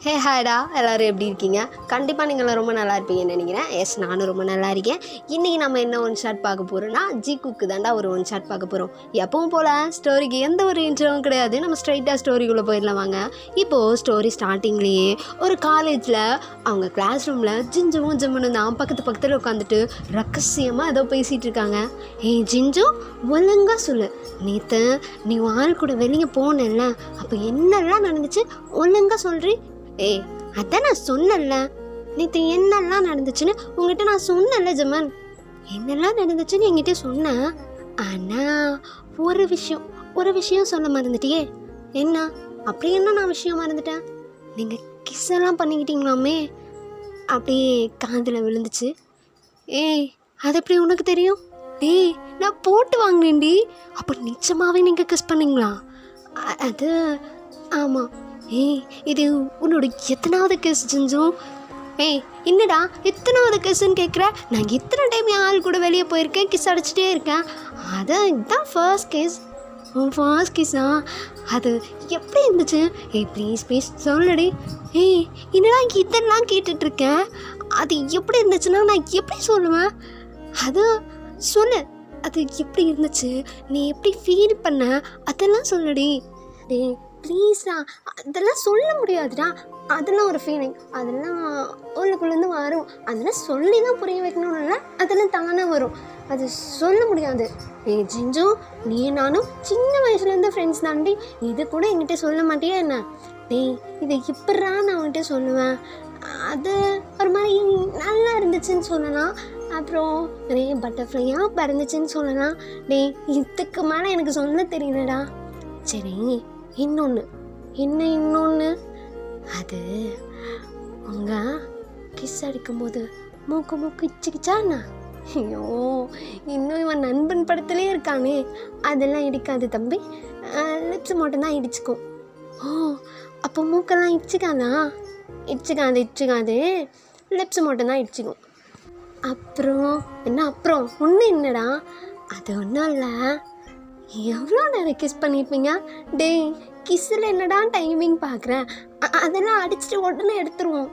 ஹே ஹாய்டா, எல்லோரும் எப்படி இருக்கீங்க? கண்டிப்பாக நீங்களும் ரொம்ப நல்லா இருப்பீங்கன்னு நினைக்கிறேன். எஸ், நானும் ரொம்ப நல்லா இருக்கேன். இன்றைக்கி நம்ம என்ன ஒன் ஷாட் பார்க்க போகிறோம்னா, ஜிக்குக்கு தாண்டா ஒரு ஒன் ஷாட் பார்க்க போகிறோம். எப்பவும் போல் ஸ்டோரிக்கு எந்த ஒரு இன்ட்ரோவும் கிடையாது. நம்ம ஸ்ட்ரைட்டாக ஸ்டோரிக்குள்ளே போயிடலாம் வாங்க. இப்போது ஸ்டோரி ஸ்டார்டிங்லேயே ஒரு காலேஜில் அவங்க கிளாஸ் ரூமில் ஜிஞ்சுவும் ஜிம்முன்னு தான் பக்கத்தில் உட்காந்துட்டு ரகசியமாக ஏதோ பேசிகிட்டு இருக்காங்க. ஏய் ஜிஞ்சு, ஒழுங்காக சொல்லு, நேற்று நீ ஆள் கூட வெளியே போனேன்ல, அப்போ என்னெல்லாம் நடந்துச்சு ஒழுங்காக சொல்கிறீ? ஏய், அதான் நான் சொன்னல, நேற்று என்னெல்லாம் நடந்துச்சுன்னு உங்ககிட்ட நான் சொன்னல ஜமன். என்னெல்லாம் நடந்துச்சுன்னு என்கிட்ட சொன்னேன். ஆனால் ஒரு விஷயம் சொல்ல மறந்துட்டியே. என்ன? அப்படி என்ன நான் விஷயம் மறந்துட்டேன்? நீங்கள் கிஸ் எல்லாம் பண்ணிக்கிட்டீங்களாமே, அப்படியே காதில் விழுந்துச்சு. ஏய், அது எப்படி உனக்கு தெரியும்? ஏய், நான் போட்டு வாங்கினேன்டி. அப்போ நிச்சயமாகவே நீங்கள் கிஸ் பண்ணிங்களா? அது ஆமாம். ஏய், இது உன்னோட எத்தனாவது கேஸ் ஜிஞ்சும்? ஏய், என்னடா எத்தனாவது கேஸுன்னு கேட்குற? நான் எத்தனை டைம் என் ஆள் கூட வெளியே போயிருக்கேன், கிஸ் அடிச்சுட்டே இருக்கேன். இதுதான் ஃபர்ஸ்ட் கேஸ். ஃபர்ஸ்ட் கிஸ்ஸா? அது எப்படி இருந்துச்சு? ஏய் ப்ளீஸ் சொல்லுடி. ஏய், என்னடா இதெல்லாம் கேட்டுட்ருக்கேன். அது எப்படி இருந்துச்சுன்னா நான் எப்படி சொல்லுவேன்? அது சொல்லு, அது எப்படி இருந்துச்சு, நீ எப்படி ஃபீல் பண்ண, அதெல்லாம் சொல்லுடி. டேய் ப்ளீஸ்டா, அதெல்லாம் சொல்ல முடியாதுடா. அதெல்லாம் ஒரு ஃபீலிங், அதெல்லாம் உள்ளுக்குள்ளேருந்து வரும். அதெல்லாம் சொல்லி தான் புரிய வைக்கணும்ல, அதெல்லாம் தானே வரும். அது சொல்ல முடியாது. ஏய் ஜிஞ்சு, நீ நானும் சின்ன வயசுலேருந்து ஃப்ரெண்ட்ஸ் தாண்டி, இது கூட என்கிட்ட சொல்ல மாட்டியா என்ன? டேய், இது இப்படா நான் அவன்கிட்ட சொல்லுவேன். அது ஒரு மாதிரி நல்லா இருந்துச்சுன்னு சொல்லலாம், அப்புறம் நிறைய பட்டர்ஃப்ளையாக பறந்துச்சுன்னு சொல்லலாம். டேய், இதுக்கு மேலே எனக்கு சொல்ல தெரியலடா. சரி, இன்னொன்று, அது உங்கள் கிஸ் அடிக்கும்போது மூக்கு இச்சுக்கிச்சாண்ணா? ஐயோ, இன்னும் இவன் நண்பன் படத்துலேயே இருக்கானே. அதெல்லாம் இடிக்காது தம்பி, லிப்ஸ் மட்டும்தான் இடிச்சுக்கும். ஓ, அப்போ மூக்கெல்லாம் இச்சுக்காதா? இச்சுக்காது, லிப்ஸ் மட்டும்தான் இடிச்சுக்கும். அப்புறம் ஒன்றும் என்னடா, அது ஒன்றும் இல்லை. எவ்வளோ நேரம் கிஸ் பண்ணியிருப்பீங்க? டேய், கிஸ்ஸில் என்னடா டைமிங் பார்க்குறேன்? அதெல்லாம் அடிச்சுட்டு உடனே எடுத்துருவோம்.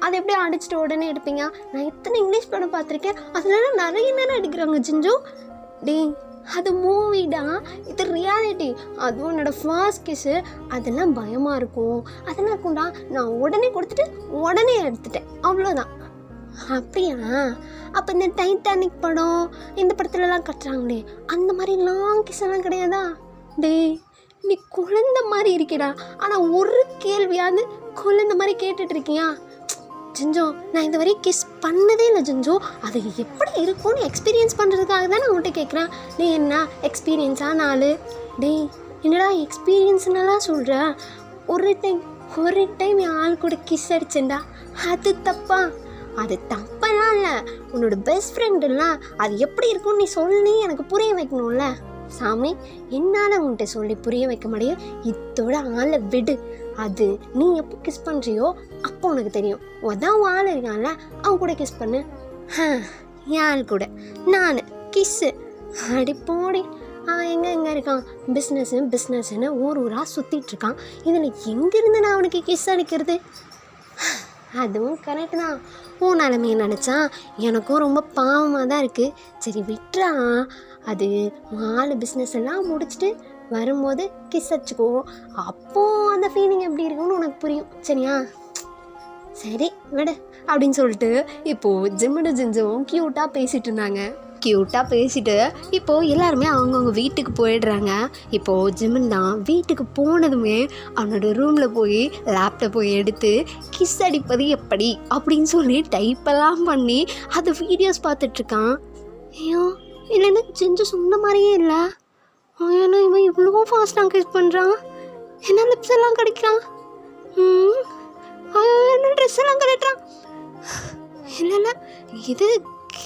அதை எப்படி அடிச்சுட்டு உடனே எடுப்பீங்க? நான் எத்தனை இங்கிலீஷ் படம் பார்த்துருக்கேன், அதெல்லாம் நிறைய நேரம் அடிக்கிறாங்க ஜிஞ்சு. டேய், அது மூவிடா, இது ரியாலிட்டி. அதுவும் என்னோடய ஃபர்ஸ்ட் கிஸ்ஸு, அதெல்லாம் பயமாக இருக்கும். அதெல்லாம் இருக்கும்டா. நான் உடனே கொடுத்துட்டு உடனே எடுத்துட்டேன், அவ்வளோதான். அப்படியா? அப்போ இந்த டைட்டானிக் படம், இந்த படத்துலலாம் கட்டுறாங்களே, அந்த மாதிரி லாங் கிஸ் எல்லாம் கிடையாதா? டேய், நீ குழந்த மாதிரி இருக்கடா. ஆனால் ஒரு கேள்வியாவது குழந்த மாதிரி கேட்டுட்ருக்கியா? ஜிஞ்சோ, நான் இந்த வரையும் கிஸ் பண்ணதே இல்லை ஜிஞ்சோ. அது எப்படி இருக்கும்னு எக்ஸ்பீரியன்ஸ் பண்ணுறதுக்காக தான் நான் உன்கிட்ட கேட்குறேன். நீ என்ன எக்ஸ்பீரியன்ஸாக நாள்? டேய், என்னடா எக்ஸ்பீரியன்ஸ்னாலாம் சொல்கிற? ஒரு டைம் என் ஆள் கூட கிஸ் அடிச்சேன்டா, அது தப்பா? அது தப்பெல்லாம் இல்லை, உன்னோட பெஸ்ட் ஃப்ரெண்டுலாம். அது எப்படி இருக்கும்னு நீ சொல்லி எனக்கு புரிய வைக்கணும்ல சாமி. என்னால் உன்கிட்ட சொல்லி புரிய வைக்க முடியும். இதோட ஆளை விடு. அது நீ எப்போ கிஸ் பண்ணுறியோ அப்போ உனக்கு தெரியும். உதான் ஆள் இருக்கான்ல, அவன் கூட கிஸ் பண்ணு. என் ஆள் கூட நான் கிஸ்ஸு அடி போடி. அவன் எங்கே இருக்கான்? பிஸ்னஸ்ன்னு ஊராக சுற்றிட்டுருக்கான். இதில் எங்கேருந்து நான் அவனுக்கு கிஸ் அடிக்கிறது? அதுவும் கரெக்டு தான். உன் நிலமையை நினச்சா எனக்கும் ரொம்ப பாவமாக தான் இருக்குது. சரி விட்டுறா. அது ஆள் பிஸ்னஸ் எல்லாம் முடிச்சுட்டு வரும்போது கிஸ் அடிச்சுக்கோ. அப்போது அந்த ஃபீலிங் எப்படி இருக்குன்னு உனக்கு புரியும். சரியா? சரி விடு அப்படின்னு சொல்லிட்டு இப்போது ஜிஞ்சுவும் க்யூட்டாக பேசிகிட்டு இருந்தாங்க. இப்போது எல்லாருமே அவங்கவுங்க வீட்டுக்கு போயிடுறாங்க. இப்போது ஜிம்மன் தான் வீட்டுக்கு போனதுமே அவனோட ரூமில் போய் லேப்டாப்பை எடுத்து கிஸ் அடிப்பது எப்படி அப்படின்னு சொல்லி டைப்பெல்லாம் பண்ணி அது வீடியோஸ் பார்த்துட்ருக்கான். ஐயோ, இல்லைன்னா ஜிஞ்சு சொன்ன மாதிரியே இல்லை. ஏன்னா இவன் இவ்வளோ ஃபாஸ்ட்டாக கிஸ் பண்ணுறான். என்ன லிப்ஸ் எல்லாம் கிடைக்கிறான்? என்ன ட்ரெஸ் எல்லாம் கரெக்டான்? இல்லை, இது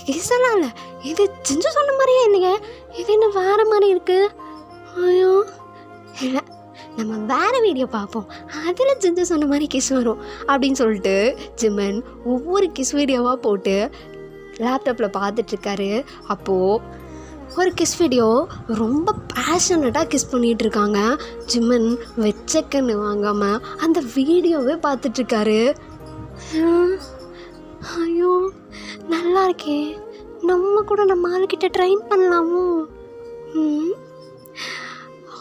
கிஸ்ஸெல்லாம் இல்லை, இது ஜிஞ்சு சொன்ன மாதிரியே இல்லைங்க. இது என்ன வேறு மாதிரி இருக்குது? ஐயோ, இல்லை, நம்ம வேறு வீடியோ பார்ப்போம், அதில் ஜிஞ்சு சொன்ன மாதிரி கிஸ் வரும் அப்படின்னு சொல்லிட்டு ஜிம்மன் ஒவ்வொரு கிஸ் வீடியோவாக போட்டு லேப்டாப்பில் பார்த்துட்ருக்காரு. அப்போது ஒரு கிஸ் வீடியோ ரொம்ப பேஷனட்டாக கிஸ் பண்ணிகிட்டு இருக்காங்க. ஜிம்மன் வெச்சக்கன்னு வாங்காமல் அந்த வீடியோவே பார்த்துட்ருக்காரு. ஐயோ நல்லா இருக்கே, நம்ம கூட நம்ம ஆளுக்கிட்ட ட்ரைன் பண்ணலாமோ?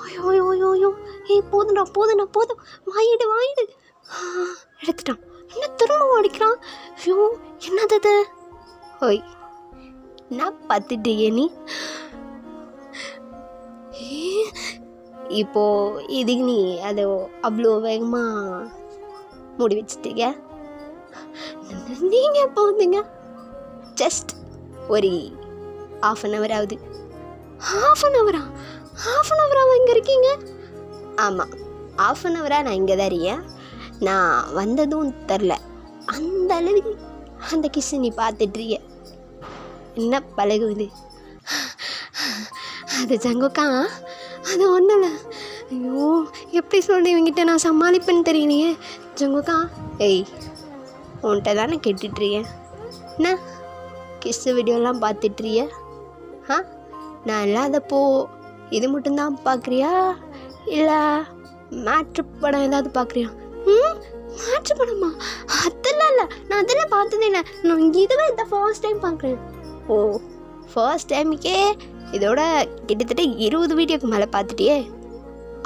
ஐயோ ஐயோ ஐயோ ஐயோ ஏய் போதும்டா போதும் வாங்கிடு எடுத்துட்டான். என்ன திரும்ப அடிக்கிறான்? ஐயோ என்னது அது? ஓய் நான் பார்த்துட்டே நீ இப்போ இதுக்கு நீ அதை அவ்வளோ வேகமாக மூடி வச்சுட்டீங்க. நீங்கள் எப்போ வந்தீங்க? ஜஸ்ட் ஒரு ½ அன் ஹவர் ஆகுது. ½ அன் ஹவராக இங்கே இருக்கீங்க? ஆமாம், ½ அன் ஹவராக நான் இங்கே தான் இருக்கேன். நான் வந்ததும் தெரில, அந்த அளவுக்கு அந்த கிஸ்ஸை நீ பார்த்துட்ருக்க. என்ன பழகுது? அது ஜங்குக்கா, அது ஒன்றும் இல்லை. ஐயோ எப்படி சொல்கிறேன், இவங்கிட்ட நான் சமாளிப்பேன்னு தெரியலையே. ஜங்குக்கா ஏய் உன்கிட்ட தானே கேட்டுட்ருக்கேன். என்ன கிஸ்ஸு வீடியோலாம் பார்த்துட்றிய? நான் இல்லாதப்போ இது மட்டும்தான் பார்க்குறியா, இல்லை மேட்ரு படம் ஏதாவது பார்க்குறியா? மேட்ரு படமா? அதெல்லாம் இல்லை, நான் அதெல்லாம் பார்த்ததே இல்லை. நான் இதுவே இந்த ஃபர்ஸ்ட் டைம் பார்க்குறேன். ஓ ஃபர்ஸ்ட் டைமுக்கே இதோட கிட்டத்தட்ட 20 வீடியோக்கு மேலே பார்த்துட்டியே.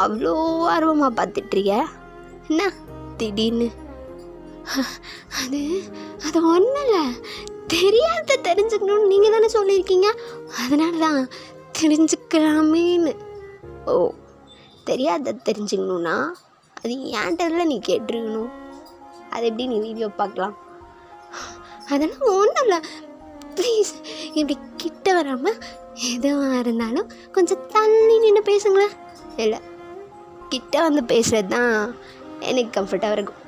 அவ்வளோ ஆர்வமாக பார்த்துட்ருக்க. என்ன திடீர்னு? அது ஒன்றும் இல்லை, தெரியாத தெரிஞ்சுக்கணும்னு நீங்கள் தானே சொல்லியிருக்கீங்க, அதனால தான் தெரிஞ்சுக்கலாமேன்னு. ஓ தெரியாத தெரிஞ்சுக்கணுன்னா அது ஏன்டரில் நீ கேட்டுருக்கணும். அது எப்படி நீ வீடியோ பார்க்கலாம்? அதெல்லாம் ஒன்றும் இல்லை, ப்ளீஸ் இப்படி கிட்ட வராமல் எதுவாக இருந்தாலும் கொஞ்சம் தள்ளி நின்று பேசுங்களேன். இல்லை கிட்ட வந்து பேசுகிறது தான் எனக்கு கம்ஃபர்ட்டாக இருக்கும்.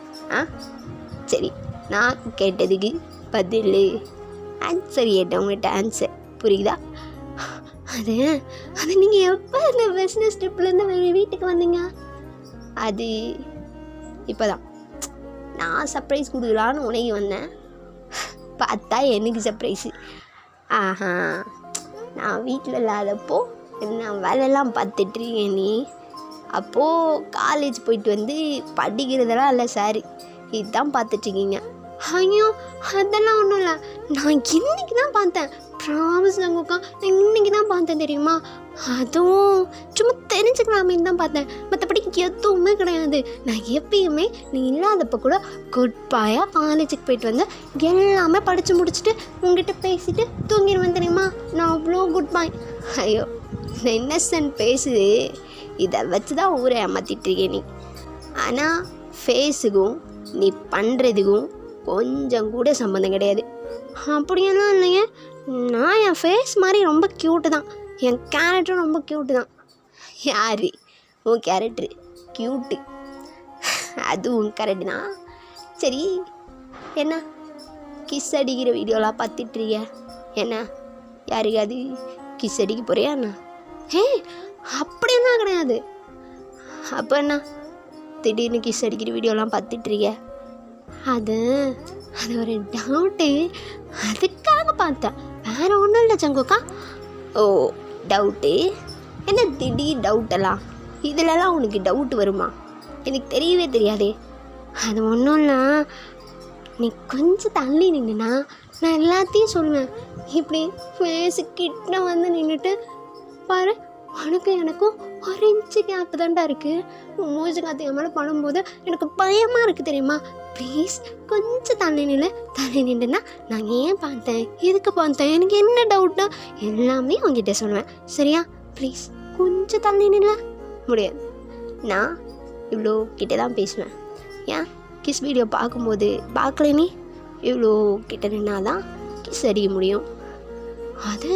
சரி, நான் கேட்டதுக்கு பதில் ஆன்சர் கேட்டவங்ககிட்ட ஆன்சர் புரியுதா? அது நீங்கள் எப்போ இந்த பிஸ்னஸ் ட்ரிப்லேருந்து வீட்டுக்கு வந்தீங்க? அது இப்போ தான் நான் சர்ப்ரைஸ் கொடுக்கலான்னு உனக்கு வந்தேன். பார்த்தா எனக்கு சர்ப்ரைஸு. நான் வீட்டில் இல்லாதப்போ நான் வேலையெல்லாம் பார்த்துட்ருக்கேன். நீ அப்போது காலேஜ் போயிட்டு வந்து படிக்கிறதெல்லாம் இல்லை சார், இதுதான் பார்த்துட்ருக்கீங்க. ஐயோ அதெல்லாம் ஒன்றும் இல்லை, நான் இன்றைக்கி தான் பார்த்தேன். ப்ராமிஸ் நங்குக்கா, நான் இன்றைக்கி தான் பார்த்தேன் தெரியுமா? அதுவும் சும்மா தெரிஞ்சுக்கலாமேன்னு தான் பார்த்தேன், மற்றபடி எதுவுமே கிடையாது. நான் எப்பயுமே நீ இல்லாதப்போ கூட குட் பாயாக காலேஜுக்கு போயிட்டு வந்து எல்லாமே படித்து முடிச்சுட்டு உங்ககிட்ட பேசிட்டு தூங்கிடுவேன் தெரியுமா? நான் அவ்வளோ குட் பாய். ஐயோ இந்த இன்னசென்ட் பேசுது, இதை வச்சு தான் ஊரை ஏமாற்றிட்டுருக்கேன் நீ. ஆனால் ஃபேஸுக்கும் நீ பண்ணுறதுக்கும் கொஞ்சம் கூட சம்மந்தம் கிடையாது. அப்படியெல்லாம் இல்லைங்க, நான் என் ஃபேஸ் மாதிரி ரொம்ப க்யூட்டு தான், என் கேரக்டரும் ரொம்ப க்யூட்டு தான். யார் உன் கேரக்டரு க்யூட்டு? அதுவும் கரெக்டு தான். சரி என்ன கிஸ் அடிக்கிற வீடியோலாம் பார்த்துட்ருக்கிய? என்ன யாருக்காவது கிஸ் அடிக்க போறியா என்ன? அப்படியெல்லாம் கிடையாது. அப்போ என்ன திடீர்னு கிஸ் அடிக்கிற வீடியோலாம் பார்த்துட்ருக்கிய? அது ஒரு டவுட்டு, அதுக்காக பார்த்தேன், வேறு ஒன்றும் இல்லை ஜங்குக்கா. ஓ டவுட்டு? என்ன திடீர் டவுட்டெல்லாம்? இதிலலாம் உனக்கு டவுட் வருமா? எனக்கு தெரியவே தெரியாதே. அது ஒன்றும் இல்லை, நீ கொஞ்சம் தள்ளி நின்றுனா நான் எல்லாத்தையும் சொல்லுவேன். இப்படி ஃபேஸு கிட்ட வந்து நின்றுட்டு பாரு, உனக்கும் எனக்கும் 1 இன்ச்சு கேப்பு தான்டா இருக்குது. மூச்சு காற்று என் மேலே பண்ணும்போது எனக்கு பயமாக இருக்குது தெரியுமா? ப்ளீஸ் கொஞ்சம் தள்ளி நின்றுனா நான் ஏன் பார்த்தேன், எதுக்கு பார்த்தேன், எனக்கு என்ன டவுட்னா எல்லாமே உங்ககிட்ட சொல்லுவேன். சரியா? ப்ளீஸ் கொஞ்சம் தள்ளி நில்ல. முடியாது, நான் இவ்வளோ கிட்ட தான் பேசுவேன். ஏன் கிஸ் வீடியோ பார்க்கும்போது பார்க்கல நீ? இவ்வளோ கிட்ட நின்னா தான் கிஸ் அடிக்க முடியும். அது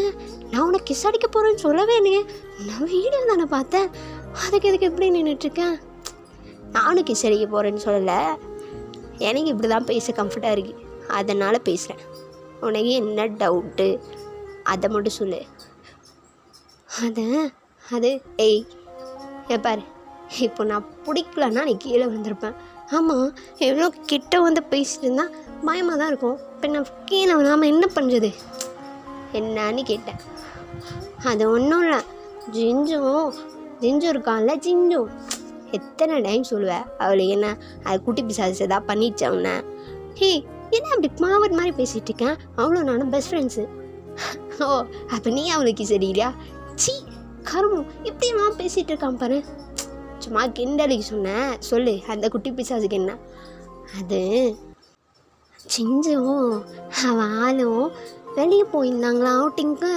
நான் உனக்கு கிஸ் அடிக்க போகிறேன்னு சொல்லவே இல்லையே, நான் வீடியோ தானே பார்த்தேன், அதுக்கு எதுக்கு எப்படி நின்றுட்டுருக்கேன்? நானும் கிஸ் அடிக்க போகிறேன்னு சொல்லலை, எனக்கு இப்படி தான் பேச கம்ஃபர்ட்டாக இருக்குது, அதனால் பேசுகிறேன். உனக்கு என்ன டவுட்டு அதை மட்டும் சொல்லு. அது ஏய் பாரு, இப்போ நான் பிடிக்கலன்னா நீ கீழே வந்திருப்பேன். ஆமாம், எவ்வளோ கிட்ட வந்து பேசிட்டு இருந்தால் பயமாக தான் இருக்கும். இப்போ நான் கீழே வராமல் என்ன பண்ணுறது என்னன்னு கேட்டேன். அது ஒன்றும் இல்லை, ஜிஞ்சு இருக்கான்ல ஜிஞ்சு, எத்தனை டைம் சொல்லுவேன் அவளுக்கு என்ன அது குட்டி பிசாசு ஏதாவது பண்ணிடுச்சு அவனை. ஹே என்ன அப்படி மாவட் மாதிரி பேசிகிட்டு இருக்கேன், அவ்வளோ நானும் பெஸ்ட் ஃப்ரெண்ட்ஸு. ஓ அப்போ நீ அவளுக்கு சரியில்லையா? சி கருமம், இப்படியெல்லாம் பேசிகிட்டு இருக்கான் பாரு. சும்மா கிண்டலுக்கு சொன்னேன், சொல்லு அந்த குட்டி பிசாசுக்கு என்ன? அது சிஞ்சும் அவன் ஆளும் வெளியே போயிருந்தாங்களா அவுட்டிங்க்கு.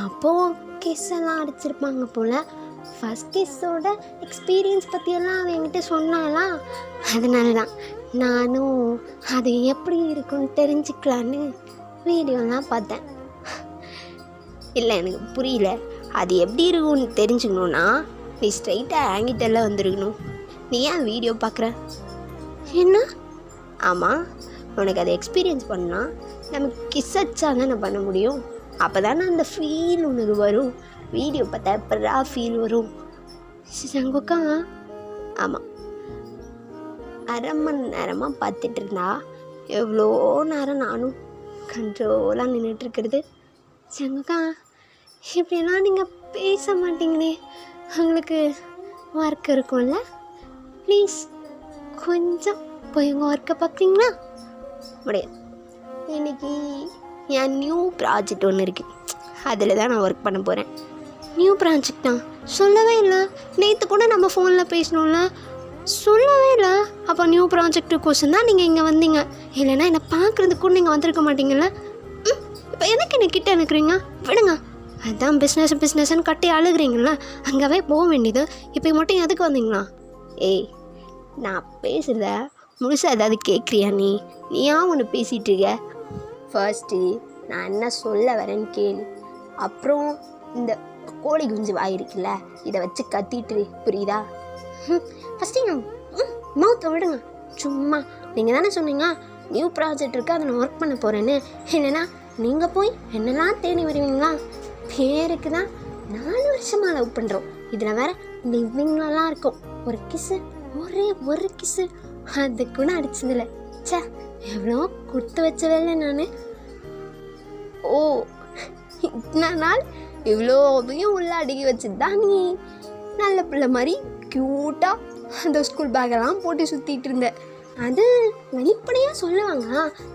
அப்போது கிஸ் எல்லாம் அடிச்சிருப்பாங்க போல். ஃபஸ்ட் கிஸ்ஸோட எக்ஸ்பீரியன்ஸ் பற்றியெல்லாம் அவன் என்கிட்ட சொன்னாலாம். அதனால தான் நானும் அது எப்படி இருக்குன்னு தெரிஞ்சுக்கலான்னு வீடியோலாம் பார்த்தேன். இல்லை எனக்கு புரியல, அது எப்படி இருக்கும்னு தெரிஞ்சுக்கணுன்னா நீ ஸ்ட்ரைட்டாக ஆங்கிட்டெல்லாம் வந்துருக்கணும். நீ ஏன் வீடியோ பார்க்குற? என்ன? ஆமாம், உனக்கு அதை எக்ஸ்பீரியன்ஸ் பண்ணால் நமக்கு கிஸ் அடிச்சா தானே பண்ண முடியும். அப்போ தானே அந்த ஃபீல் உனக்கு வரும். வீடியோ பார்த்தா எப்படா ஃபீல் வரும்? சங்குக்கா ஆமாம், அரை மணி நேரமாக பார்த்துட்டு இருந்தா எவ்வளோ நேரம் நானும் கண்ட்ரோலாக நின்றுட்டுருக்கிறது. சங்குக்கா இப்படிலாம் நீங்கள் பேச மாட்டீங்களே, உங்களுக்கு ஒர்க் இருக்கும்ல, ப்ளீஸ் கொஞ்சம் போய் உங்கள் ஒர்க்கை பார்க்குறீங்களா? முடியாது, இன்றைக்கி என் நியூ ப்ராஜெக்ட் ஒன்று இருக்குது, அதில் தான் நான் ஒர்க் பண்ண போகிறேன். நியூ ப்ராஜெக்ட் தான் சொல்லவே இல்லை. நேற்று கூட நம்ம ஃபோனில் பேசணும்ல, சொல்லவே இல்லை. அப்போ நியூ ப்ராஜெக்ட்டுக்கோசம் தான் நீங்கள் இங்கே வந்தீங்க, இல்லைன்னா என்னை பார்க்குறதுக்கு கூட நீங்கள் வந்திருக்க மாட்டீங்கள்ல. இப்போ எனக்கு என்ன கிட்ட நிற்கிறீங்க? விடுங்க, அதுதான் பிஸ்னஸ்ன்னு கட்டி அழுகிறீங்களா, அங்கேவே போக வேண்டியது. இப்போ மட்டும் எதுக்கு வந்தீங்களா? ஏய் நான் பேசுகிறத முழுசாக ஏதாவது கேட்குறியா? நீயா ஒன்று பேசிகிட்டு இருக்க. ஃபர்ஸ்ட்டு நான் என்ன சொல்ல வரேன்னு கேளு, அப்புறம் இந்த கோழி குஞ்சு வாயிருக்குல்ல இதை வச்சு கத்திட்டு புரியுதா? ஃபஸ்ட்டு நான் மவுத்தை விடுங்க. சும்மா நீங்கள் தானே சொன்னீங்க நியூ ப்ராஜெக்ட் இருக்குது, அதை நான் ஒர்க் பண்ண போகிறேன்னு. இல்லைன்னா நீங்கள் போய் என்னெல்லாம் தேடி வருவீங்களா? பேருக்கு தான் 4 வருஷமாக லவ் பண்ணுறோம், இதில் வேறு லிவிங்லலாம் இருக்கும். ஒரு கிஸ்ஸு, ஒரே ஒரு கிஸ்ஸு, அது கூட அடிச்சதில்லை. சே எவ்வளோ கொடுத்து வச்ச வேலை நான். ஓ இத்தனை நாள் இவ்வளோவையும் உள்ள அடுக்கி வச்சுட்டு தான் நீ நல்ல பிள்ளை மாதிரி க்யூட்டாக அந்த ஸ்கூல் பேக்கெல்லாம் போட்டு சுற்றிட்டு இருந்த. அது வெளிப்படையாக சொல்லுவாங்க,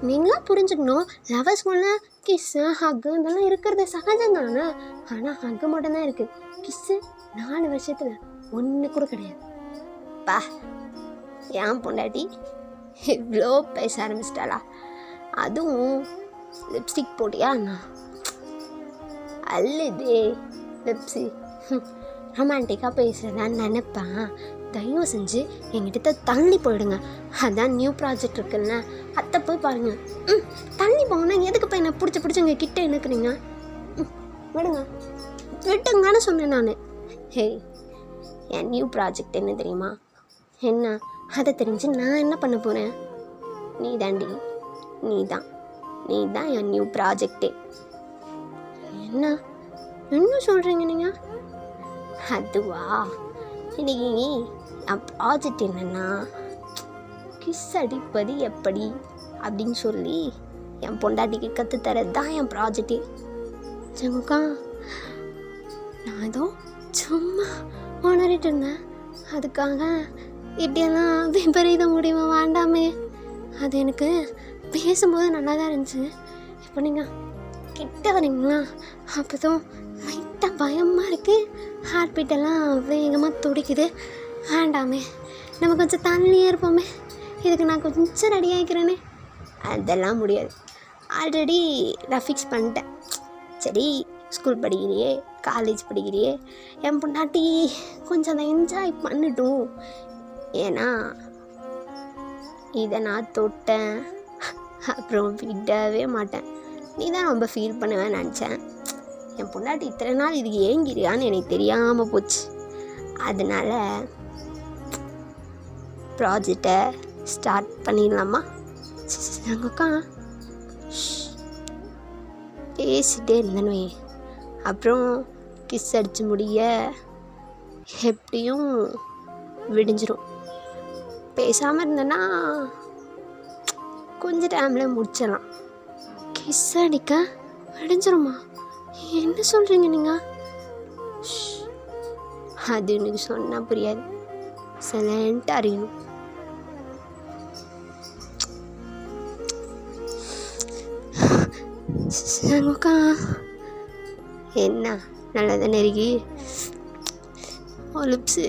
நீங்களாம் புரிஞ்சுக்கணும். லவர் ஸ்கூலில் கிஸ்ஸு ஹக்கு இதெல்லாம் இருக்கிறது சகஜம் தானே. ஆனால் ஹக்கு மட்டும்தான் இருக்குது, கிஸ்ஸு 4 வருஷத்தில் ஒன்று கூட கிடையாது. பா ஏன் பொண்டாட்டி இவ்வளோ பேச ஆரம்பிச்சிட்டாளா? அதுவும் லிப்ஸ்டிக் போட்டியா? நான் அல்லதே லிப்ஸி ரொமான்டிக்காக பேசுகிறதான்னு நினைப்பேன். தயவு செஞ்சு எங்கிட்ட தள்ளி போயிடுங்க. அதான் நியூ ப்ராஜெக்ட் இருக்குல்ல, அத்தை போய் பாருங்கள். தள்ளி போங்கன்னா எதுக்கு போய் என்ன பிடிச்சி இங்கே கிட்டே நிற்கிறீங்க? விடுங்க, விட்டுங்கன்னு சொன்னேன் நான். ஹே என் நியூ ப்ராஜெக்ட் என்ன தெரியுமா? என்ன? அதை தெரிஞ்சு நான் என்ன பண்ண போகிறேன்? நீ தான் என் நியூ ப்ராஜெக்டே. என்ன சொல்கிறீங்க நீங்கள்? அதுவா, இன்னைக்கு என் ப்ராஜெக்ட் என்னென்னா கிஸ் அடிப்பது எப்படி அப்படின்னு சொல்லி என் பொண்டாட்டிக்கு கற்றுத்தரது தான் என் ப்ராஜெக்டே. சங்குக்கா நான் ஏதோ சும்மா உணரிட்டு இருந்தேன், அதுக்காக இப்படியெல்லாம் விபரீத முடிவு வேண்டாமே. அது எனக்கு பேசும்போது நல்லா தான் இருந்துச்சு. இப்போ நீங்கள் கிட்ட வரீங்களா? அப்போ தான் லைட்டாக பயமாக இருக்குது, ஹார்ட் பீட்டெல்லாம் வேகமாக துடிக்குது. வேண்டாமே, நம்ம கொஞ்சம் தண்ணியே இருப்போமே. இதுக்கு நான் கொஞ்சம் ரெடி ஆகிக்கிறேனே. அதெல்லாம் முடியாது, ஆல்ரெடி நான் ஃபிக்ஸ் பண்ணிட்டேன். சரி ஸ்கூல் படிக்கிறியே, காலேஜ் படிக்கிறியே, என் பொண்டாட்டி கொஞ்சம் அதை என்ஜாய் பண்ணட்டும். ஏன்னா இதை நான் தொட்டேன் அப்புறம் விடவே மாட்டேன். நீ தான் ரொம்ப ஃபீல் பண்ணுவேன்னு நினச்சேன். என் பொண்டாட்டி இத்தனை நாள் இதுக்கு ஏங்கிறியான்னு எனக்கு தெரியாமல் போச்சு. அதனால் ப்ராஜெக்டை ஸ்டார்ட் பண்ணிடலாமா? அக்கா பேசிகிட்டே இருந்தேன்னு, அப்புறம் கிஸ் அடித்து முடிய எப்படியும் விடிஞ்சிரும். பேசாமல் இருந்தேன்னா கொஞ்சம் டைமில் முடிச்சிடலாம். கிஸ் அடிக்க விடிஞ்சிருமா? என்ன சொல்கிறீங்க நீங்கள்? அது எனக்கு சொன்னால் புரியாது. சைலண்ட்டாக அறியணும். சங்கக்கா என்ன நல்லா தானே இருக்கி? லிப்ஸு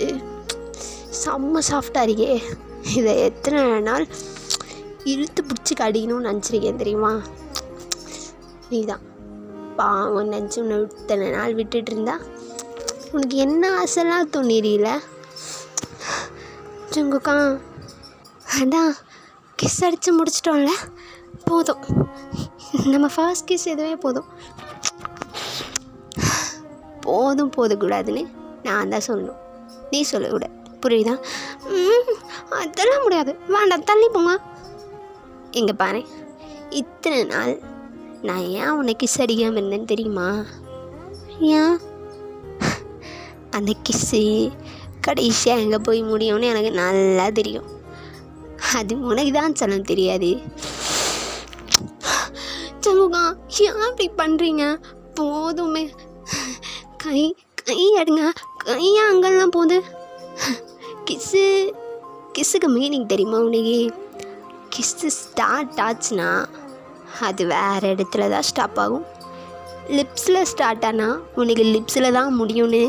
செம்ம சாஃப்டாக இருக்கே. இதை எத்தனை நாள் இழுத்து பிடிச்சி கடிக்கணும்னு நினச்சிருக்கேன் தெரியுமா? நீ தான் பாவம் நினச்சி உன்னை இத்தனை நாள் விட்டுட்டு இருந்தா உனக்கு என்ன ஆசைலாம் தோணிரியல சங்கக்கா? அதான் கிஸ் அடித்து முடிச்சிட்டோம்ல, போதும். நம்ம ஃபர்ஸ்ட் கிஸ் எதுவே போதும் போதக்கூடாதுன்னு நான் தான் சொல்லணும், நீ சொல்லக்கூடாது. புரியுதா? அதெல்லாம் முடியாது, வேண்டாம், தள்ளி போங்க. இங்கே பாரு, இத்தனை நாள் நான் ஏன் உன்னை கிஸ் அடிக்காமல் இருந்தேன்னு தெரியுமா? ஏன்? அந்த கிஸ்ஸு கடைசியாக எங்கே போய் முடியும்னு எனக்கு நல்லா தெரியும். அது உனக்கு தான் சொல்ல தெரியாது. சமூகா, ஏன் அப்படி பண்ணுறீங்க? போதுமே, கை எடுங்க. கையா அங்கெல்லாம் போகுது. கிஸ்ஸுக்கு மீனிங் தெரியுமா உனக்கு? கிஸ்ஸு ஸ்டார்ட் ஆச்சுன்னா அது வேறு இடத்துல தான் ஸ்டாப் ஆகும். லிப்ஸில் ஸ்டார்ட் ஆனால் உனக்கு லிப்ஸில் தான் முடியும்னு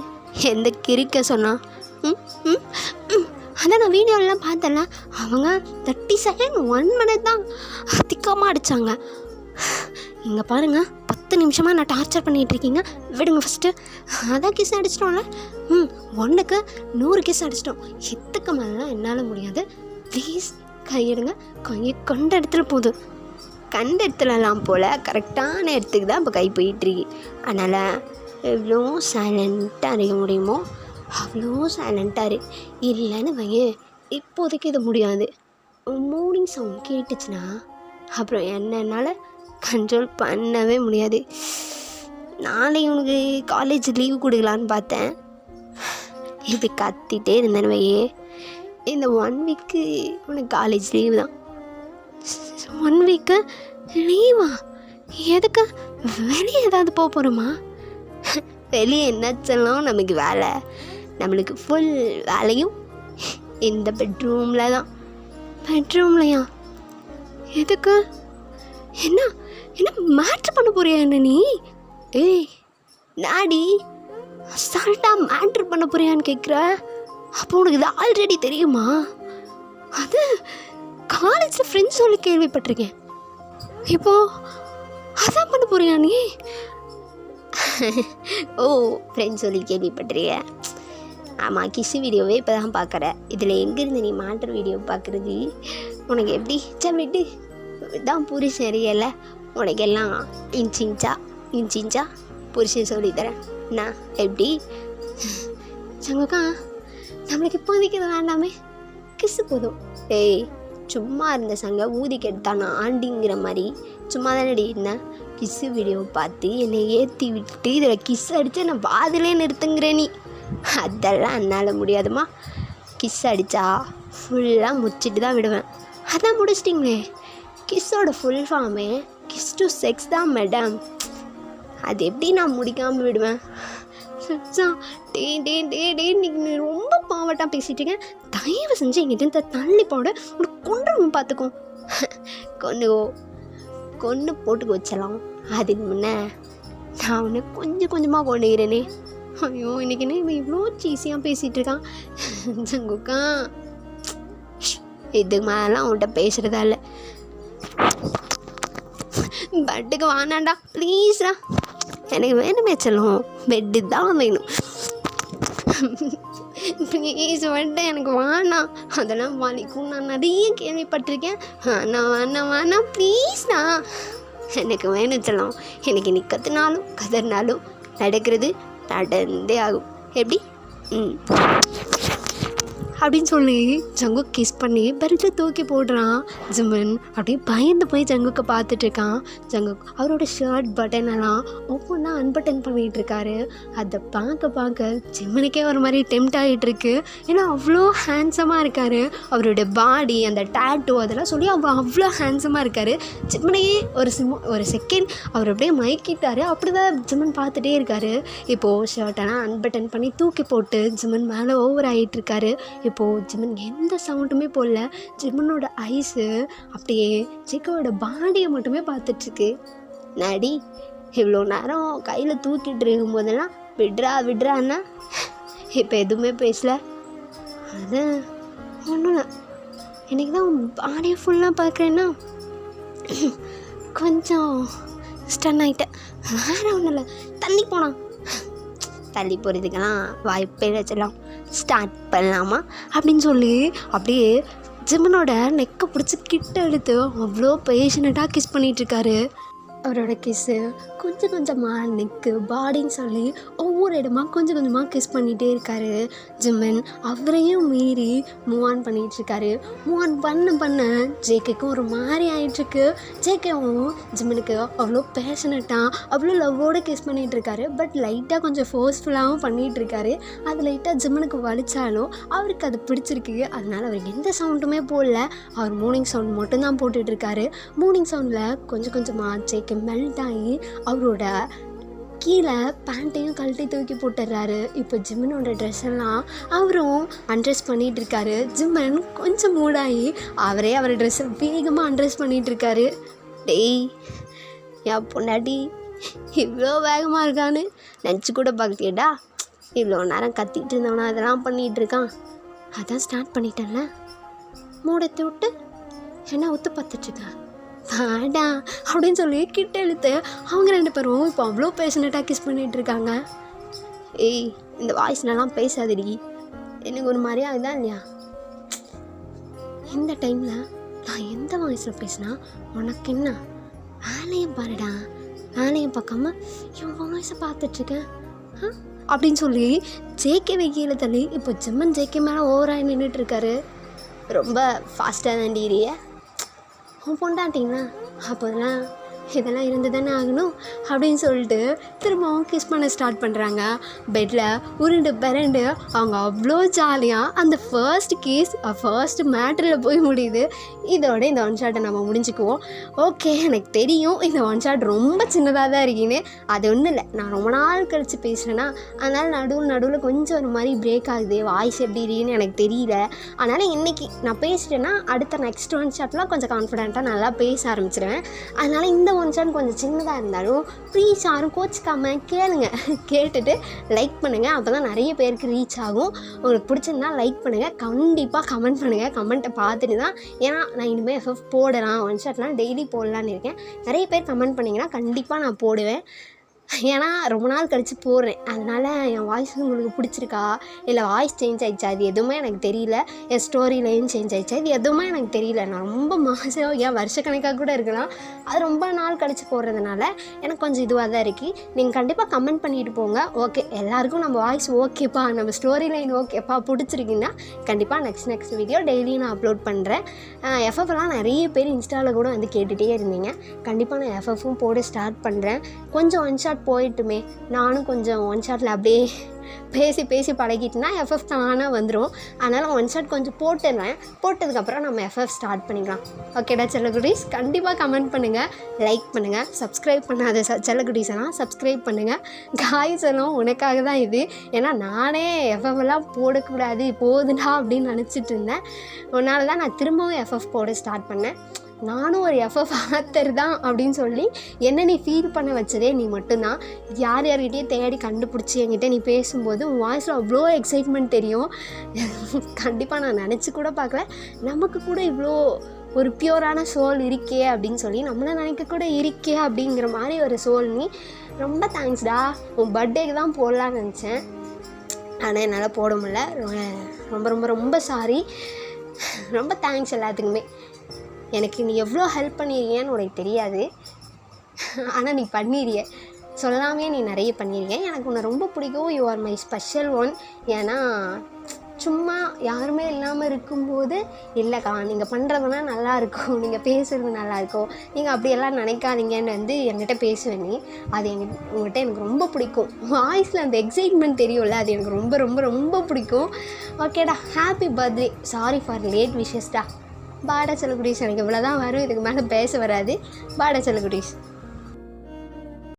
எந்த கிறுக்க சொன்னா? அதான் நான் வீடியோலாம் பார்த்தேன்ல, அவங்க 30 செகண்ட் 1 மினிட் தான் அதிகமாக அடித்தாங்க. இங்கே பாருங்கள், 10 நிமிஷமாக நான் டார்ச்சர் பண்ணிகிட்ருக்கீங்க, விடுங்க ஃபஸ்ட்டு. அதான் கிஸ் அடிச்சிட்டோம்ல, 1க்கு 100 கிஸ் அடிச்சிட்டோம். எத்துக்கு மேலாம் என்னால் முடியாது, ப்ளீஸ் கையெடுங்க. கையை கண்ட இடத்துல போதும், கண்ட இடத்துலலாம் போல் கரெக்டான இடத்துக்கு தான் இப்போ கை போயிட்டுருக்கு. அதனால் எவ்வளோ சைலண்ட்டாக இருக்க முடியுமோ அவ்வளோ சைலண்ட்டாக இல்லைன்னு வையேன், இப்போதைக்கு இது முடியாது. மூடிங் சவுண்ட் கேட்டுச்சுன்னா அப்புறம் என்னால் கண்ட்ரோல் பண்ணவே முடியாது. நாளைக்கு உனக்கு காலேஜ் லீவு கொடுக்கலான்னு பார்த்தேன், இப்படி கத்திட்டே இருந்தேன்னு வையே, இந்த 1 வீக்கு உனக்கு காலேஜ் லீவு தான். 1 வீக்கு லீவா? எதுக்கு? வெளியே ஏதாவது போக போகிறோமா? வெளியே என்னாச்செல்லாம் நமக்கு வேலை, நம்மளுக்கு ஃபுல் வேலையும் இந்த பெட்ரூமில் தான். பெட்ரூம்லையா? எதுக்கு? என்ன மேட்ரு பண்ண போறியா என்ன நீ? ஏய் நாடி, அசால்ட்டாக மேட்ரு பண்ண போறியான்னு கேட்குற? அப்போ உனக்கு இது ஆல்ரெடி தெரியுமா? அது காலேஜில் ஃப்ரெண்ட்ஸ் சொல்லி கேள்விப்பட்டிருக்கேன். இப்போ அதான் பண்ண போறியா நீ? ஓ, ஃப்ரெண்ட்ஸ் சொல்லி கேள்விப்பட்டிருக்கேன். ஆமாம், கிஸ் வீடியோவே இப்போ தான் பார்க்குற. இதில் எங்கேருந்து நீ மேட்ரு வீடியோ பார்க்குறது? உனக்கு எப்படி விட்டு தான் புருஷன் அறியலை, உனக்கு எல்லாம் இன்ச்சிஞ்சா புருஷன் சொல்லித்தரேன் நான் எப்படி? சங்கக்கா, நம்மளுக்கு இப்போதைக்கு இது வேண்டாமே, கிஸ்ஸு போதும். ஏய் சும்மா இருந்த சங்க ஊதி கெடுத்தானா ஆண்டிங்கிற மாதிரி சும்மா தானே இருந்தேன். கிஸ்ஸு வீடியோ பார்த்து என்னை ஏற்றி விட்டு இதில் கிஸ் அடித்து நான் பாதிலே நிறுத்துங்கிற நீ. அதெல்லாம் என்னால் முடியாதுமா. கிஸ் அடித்தா ஃபுல்லாக முடிச்சிட்டு தான் விடுவேன். அதான் முடிச்சிட்டிங்களே. கிஸ்ஸோட ஃபுல் ஃபார்மே கிஸ் டு செக்ஸ் தான் மேடம். அது எப்படி நான் முடிக்காமல் விடுவேன்? இன்னைக்கு நீ ரொம்ப பாவட்டாக பேசிட்டு இருக்கேன். தயவு செஞ்சு எங்கிட்ட தள்ளி போட உனக்கு கொண்டுருவோம், பார்த்துக்கோ. கொண்டு போட்டுக்கு வச்சலாம். அதுக்கு முன்னே நான் உன்னை கொஞ்சமாக கொண்டுக்கிறேனே. ஐயோ, இன்னைக்கு என்ன இவன் இவ்வளோ சீஸியாக பேசிகிட்டு இருக்கான். சங்குக்கா, இதுக்கு மேலாம் அவன்கிட்ட பேசுகிறதா இல்லை. பெட்டுக்கு வானாண்டா ப்ளீஸ்டா, எனக்கு வேணுமே செல்லும், பெட்டு தான் வேணும். ப்ளீஸ் வந்துட்டு எனக்கு வேணாம், அதெல்லாம் வலிக்கும், நான் நிறைய கேள்விப்பட்டிருக்கேன். வேணாம் ப்ளீஸ்ண்ணா, எனக்கு வேணும் செல்லும். எனக்கு நீ கதறினாலும் நடக்கிறது நடந்தே ஆகும். எப்படி? அப்படின்னு சொல்லி ஜங்குக் கிஸ் பண்ணி பெல்ட்டை தூக்கி போடுறான். ஜிமின் அப்படியே பயந்து போய் ஜங்குக்கை பார்த்துட்ருக்கான். ஜங்குக் அவரோட ஷர்ட் பட்டன் எல்லாம் ஒவ்வொன்றா அன்பட்டன் பண்ணிகிட்டு இருக்காரு. அதை பார்க்க ஜிமினுக்கே ஒரு மாதிரி டெம்ட் ஆகிட்டுருக்கு. ஏன்னா அவ்வளோ ஹேண்ட்ஸமாக இருக்கார். அவரோட பாடி, அந்த டேட்டூ அதெல்லாம் சொல்லி அவர் அவ்வளோ ஹேண்ட்ஸமாக இருக்கார். ஜிமினையே ஒரு செகண்ட் அவர் அப்படியே மயக்கிட்டார். அப்படி தான் ஜிமின் பார்த்துட்டே இருக்கார். இப்போது ஷர்ட்டெல்லாம் அன்பட்டன் பண்ணி தூக்கி போட்டு ஜிமின் மேலே ஓவர் ஆகிட்டுருக்காரு. இப்போது ஜிமின் எந்த சவுண்டுமே போடல. ஜிமினோட ஐஸு அப்படியே ஜேக்கோட பாடியை மட்டுமே பார்த்துட்ருக்கு. நடி இவ்வளோ நேரம் கையில் தூக்கிட்டு இருக்கும் போதெல்லாம் விட்றான்னா இப்போ எதுவுமே பேசல. அது ஒன்றும் இல்லை, இன்றைக்கி தான் பாடியை ஃபுல்லாக பார்க்குறேன்னா கொஞ்சம் ஸ்டன் ஆகிட்டேன். வேறு ஒன்றும் இல்லை, தள்ளி போனான். தள்ளி போகிறதுக்கெல்லாம் வாய்ப்பே வச்சிடலாம். ஸ்டார்ட் பண்ணலாமா அப்படின்னு சொல்லி அப்படியே ஜிமினோட நெக்கை பிடிச்சி கிட்ட எடுத்து அவ்வளோ பேஷனட்டாக கிஸ் பண்ணிகிட்ருக்காரு. அவரோட கிஸ்ஸு கொஞ்சம் கொஞ்சமாக நெக்கு பாடின்னு சொல்லி ஒவ்வொரு இடமா கொஞ்சம் கொஞ்சமாக கிஸ் பண்ணிகிட்டே இருக்காரு. ஜிமின் அவரையும் மீறி மூவ் ஆன் பண்ணிகிட்ருக்காரு. மூவ் ஆன் பண்ண ஜேகேக்கும் ஒரு மாதிரி ஆகிட்டுருக்கு. ஜேகேவும் ஜிமினுக்கு அவ்வளோ பேஷனட்டாக அவ்வளோ லவ்வோடு கிஸ் பண்ணிகிட்ருக்காரு. பட் லைட்டாக கொஞ்சம் ஃபோர்ஸ்ஃபுல்லாகவும் பண்ணிகிட்ருக்காரு. அது லைட்டாக ஜிமினுக்கு வலிச்சாலும் அவருக்கு அது பிடிச்சிருக்கு. அதனால் அவர் எந்த சவுண்டுமே போடல. அவர் மூர்னிங் சவுண்ட் மட்டும்தான் போட்டுட்ருக்காரு. மூர்னிங் சவுண்டில் கொஞ்சம் கொஞ்சமாக ஜேகே மெல்ட் ஆகி அவரோட கீழே பேண்ட்டையும் கழட்டி தூக்கி போட்டுடுறாரு. இப்போ ஜிமினோட ட்ரெஸ் எல்லாம் அவரும் அண்ட்ரெஸ் பண்ணிகிட்டு இருக்காரு. ஜிமன் கொஞ்சம் மூடாகி அவரே அவர் ட்ரெஸ்ஸை வேகமாக அண்ட்ரெஸ் பண்ணிகிட்ருக்காரு. டேய் என் பொண்டாட்டி இவ்வளோ வேகமாக இருக்கான்னு நினச்சி கூட பார்க்கலையேடா. இவ்வளோ நேரம் கத்திட்டு இருந்தவனா அதெல்லாம் பண்ணிகிட்ருக்கான். அதான் ஸ்டார்ட் பண்ணிட்டேன்ல, மூடத்தை விட்டு என்ன ஒத்து பார்த்துட்ருக்கேன் வாடா அப்படின்னு சொல்லி கிட்ட இழுத்து அவங்க ரெண்டு பேரும் இப்போ அவ்வளோ பேஷனட்டாக கிஸ் பண்ணிகிட்ருக்காங்க. ஏய் இந்த வாய்ஸ்லலாம் பேசாதடி, எனக்கு ஒரு மாதிரியா இதுதான் இல்லையா? இந்த டைமில் நான் எந்த வாய்ஸில் பேசினா உனக்கு என்ன? வேலையை பாருடா, வேலையை பார்க்காம இவன் வாய்ஸை பார்த்துட்ருக்கேன் அப்படின்னு சொல்லி ஜேகேவை கீழே தள்ளி இப்போ ஜிம்மன் ஜேகே மேலே ஓவராகி நின்றுட்டுருக்காரு. ரொம்ப ஃபாஸ்ட்டாக தான் டீரிய உன் பொண்டாட்டிங்களா அப்போதெல்லாம் இதெல்லாம் இருந்து தானே ஆகணும் அப்படின்னு சொல்லிட்டு திரும்பவும் கிஸ் பண்ண ஸ்டார்ட் பண்ணுறாங்க. பெட்டில் உருண்டு பிறண்டு அவங்க அவ்வளோ ஜாலியாக அந்த ஃபர்ஸ்ட் கிஸ் ஃபர்ஸ்ட் மேட்டரில் போய் முடியுது. இதோட இந்த ஒன் ஷாட்டை நம்ம முடிஞ்சுக்குவோம். ஓகே, எனக்கு தெரியும் இந்த ஒன் ஷாட் ரொம்ப சின்னதாக தான் இருக்கீன்னு. அது ஒன்றும் இல்லை, நான் ரொம்ப நாள் கழித்து பேசுகிறேன்னா அதனால் நடுவில் கொஞ்சம் ஒரு மாதிரி பிரேக் ஆகுது. வாய்ஸ் எப்படி இருக்குன்னு எனக்கு தெரியல. அதனால் இன்றைக்கி நான் பேசிட்டேன்னா அடுத்த நெக்ஸ்ட் ஒன் ஷாட்லாம் கொஞ்சம் கான்ஃபிடென்ட்டாக நல்லா பேச ஆரம்பிச்சிடுவேன். அதனால் இந்த ஒன் ஷாட் கொஞ்சம் சின்னதாக இருந்தாலும் ப்ளீஸ் யாரும் கோச்சிக்காமல் கேளுங்க. கேட்டுட்டு லைக் பண்ணுங்கள், அப்போ தான் நிறைய பேருக்கு ரீச் ஆகும். உங்களுக்கு பிடிச்சிருந்தா லைக் பண்ணுங்கள், கண்டிப்பாக கமெண்ட் பண்ணுங்கள். கமெண்ட்டை பார்த்துட்டு தான், ஏன்னா நான் இனிமேல் எஃப்எஃப் போடலாம், ஒன் ஷாட்லாம் டெய்லி போடலான்னு இருக்கேன். நிறைய பேர் கமெண்ட் பண்ணிங்கன்னா கண்டிப்பாக நான் போடுவேன். ஏன்னா ரொம்ப நாள் கழித்து போடுறேன். அதனால் என் வாய்ஸ் உங்களுக்கு பிடிச்சிருக்கா இல்லை வாய்ஸ் சேஞ்ச் ஆகிடுச்சா அது எதுவுமே எனக்கு தெரியல. என் ஸ்டோரிலையும் சேஞ்ச் ஆகிடுச்சா இது எதுவுமே எனக்கு தெரியல. நான் ரொம்ப மாதம் ஏன் வருஷக்கணக்காக கூட இருக்கலாம். அது ரொம்ப நாள் கழித்து போடுறதுனால எனக்கு கொஞ்சம் இதுவாக தான் இருக்குது. நீங்கள் கண்டிப்பாக கமெண்ட் பண்ணிட்டு போங்க. ஓகே, எல்லாேருக்கும் நம்ம வாய்ஸ் ஓகேப்பா, நம்ம ஸ்டோரி லைன் ஓகேப்பா பிடிச்சிருக்குன்னா கண்டிப்பாக நெக்ஸ்ட் வீடியோ டெய்லியும் நான் அப்லோட் பண்ணுறேன். எஃப்எஃப்லாம் நிறைய பேர் இன்ஸ்டாவில் கூட வந்து கேட்டுகிட்டே இருந்தீங்க. கண்டிப்பாக நான் எஃப்எஃப்பும் போட ஸ்டார்ட் பண்ணுறேன். கொஞ்சம் ஒன் ஷாட் போயிட்டுமே, நானும் கொஞ்சம் ஒன் ஷாட்டில் அப்படியே பேசி பழகிட்டுனா எஃப்எஃப் தானாக வந்துடும். அதனால் ஒன் ஷாட் கொஞ்சம் போட்டுடுவேன். போட்டதுக்கப்புறம் நம்ம எஃப்எஃப் ஸ்டார்ட் பண்ணிக்கலாம். ஓகேடா செல்லக்குட்டீஸ், கண்டிப்பாக கமெண்ட் பண்ணுங்கள், லைக் பண்ணுங்கள். சப்ஸ்கிரைப் பண்ணாத செல்லக்குட்டீஸ் எல்லாம் சப்ஸ்கிரைப் பண்ணுங்கள். காய்ஸ் எல்லாம் உனக்காக தான் இது. ஏன்னா நானே எஃப்எஃப்லாம் போடக்கூடாது போதுடா அப்படின்னு நினச்சிட்டு இருந்தேன். அதனால தான் நான் திரும்பவும் எஃப்எஃப் போட ஸ்டார்ட் பண்ணேன். நானும் ஒரு எஃப்எஃப் ஆத்தர் தான் அப்படின்னு சொல்லி என்ன நீ ஃபீல் பண்ண வச்சதே நீ மட்டும்தான். யார்கிட்டயே தேடி கண்டுபிடிச்சி என்கிட்ட நீ பேசும்போது உன் வாய்ஸில் அவ்வளோ எக்ஸைட்மெண்ட் தெரியும். கண்டிப்பாக நான் நினச்சி கூட பார்க்கல நமக்கு கூட இவ்வளோ ஒரு பியூரான சோல் இருக்கே அப்படின்னு சொல்லி, நம்மளை நினைக்க கூட இருக்கே அப்படிங்கிற மாதிரி ஒரு சோல் நீ. ரொம்ப தேங்க்ஸ்டா. உன் பர்த்டேக்கு தான் போடலான்னு நினச்சேன், ஆனால் என்னால் போட முடியல. ரொம்ப ரொம்ப ரொம்ப சாரி. ரொம்ப தேங்க்ஸ் எல்லாத்துக்குமே. எனக்கு நீ எவ்வளோ ஹெல்ப் பண்ணியிருக்கேன்னு உனக்கு தெரியாது, ஆனால் நீ பண்ணிடுறிய. சொல்லாமே நீ நிறைய பண்ணியிருக்கேன். எனக்கு உன்னை ரொம்ப பிடிக்கும். You are my special one. ஏன்னா சும்மா யாருமே இல்லாமல் இருக்கும்போது இல்லைக்கா நீங்கள் பண்ணுறதுலாம் நல்லாயிருக்கும், நீங்கள் பேசுகிறது நல்லாயிருக்கும், நீங்கள் அப்படியெல்லாம் நினைக்காதீங்கன்னு வந்து என்கிட்ட பேசுவேன் நீ. அது உங்கள்கிட்ட எனக்கு ரொம்ப பிடிக்கும். வாய்ஸில் அந்த எக்ஸைட்மெண்ட் தெரியும்ல, அது எனக்கு ரொம்ப ரொம்ப ரொம்ப பிடிக்கும். ஓகேடா, happy birthday. Sorry for late விஷஸ்டா. பாடா செல்லக்குட்டீஸ். எனக்கு இவ்வளோ தான் வரும், இதுக்கு மேலே பேச வராது. பாடா செல்லக்குட்டீஸ்.